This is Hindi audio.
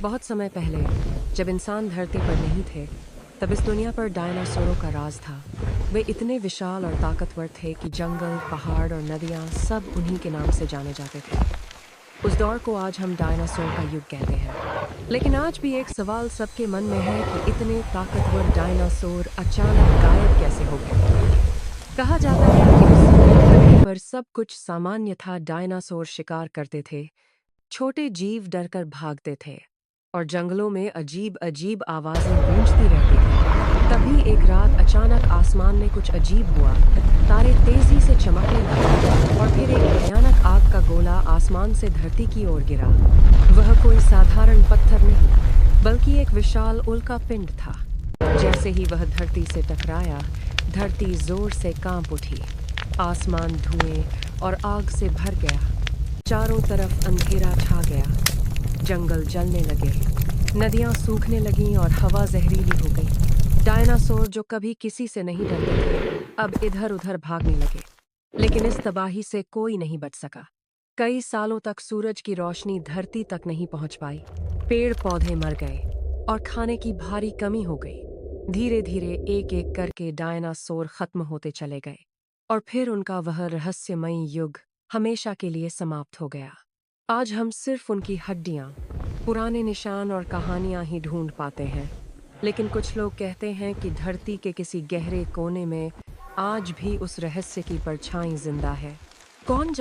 बहुत समय पहले, जब इंसान धरती पर नहीं थे, तब इस दुनिया पर डायनासोरों का राज था। वे इतने विशाल और ताकतवर थे कि जंगल, पहाड़ और नदियाँ सब उन्हीं के नाम से जाने जाते थे। उस दौर को आज हम डायनासोर का युग कहते हैं। लेकिन आज भी एक सवाल सबके मन में है कि इतने ताकतवर डायनासोर अचानक गायब कैसे हो गए। कहा जाता है कि उस समय धरती पर सब कुछ सामान्य था। डायनासोर शिकार करते थे, छोटे जीव डरकर भागते थे और जंगलों में अजीब अजीब आवाजें गूंजती रहती थी। तभी एक रात अचानक आसमान में कुछ अजीब हुआ। तारे तेजी से चमकने लगे और फिर एक भयानक आग का गोला आसमान से धरती की ओर गिरा। वह कोई साधारण पत्थर नहीं, बल्कि एक विशाल उल्का पिंड था। जैसे ही वह धरती से टकराया, धरती जोर से कांप उठी। आसमान धुएं और आग से भर गया। चारों तरफ अंधेरा छा गया। जंगल जलने लगे, नदियां सूखने लगीं और हवा जहरीली हो गई। डायनासोर जो कभी किसी से नहीं डरते थे, अब इधर-उधर भागने लगे। लेकिन इस तबाही से कोई नहीं बच सका। कई सालों तक सूरज की रोशनी धरती तक नहीं पहुंच पाई। पेड़-पौधे मर गए और खाने की भारी कमी हो गई। धीरे-धीरे एक-एक करके डायनासोर खत्म होते चले गए और फिर उनका वह रहस्यमयी युग हमेशा के लिए समाप्त हो गया। आज हम सिर्फ उनकी हड्डियां, पुराने निशान और कहानियां ही ढूंढ पाते हैं। लेकिन कुछ लोग कहते हैं कि धरती के किसी गहरे कोने में आज भी उस रहस्य की परछाई जिंदा है। कौन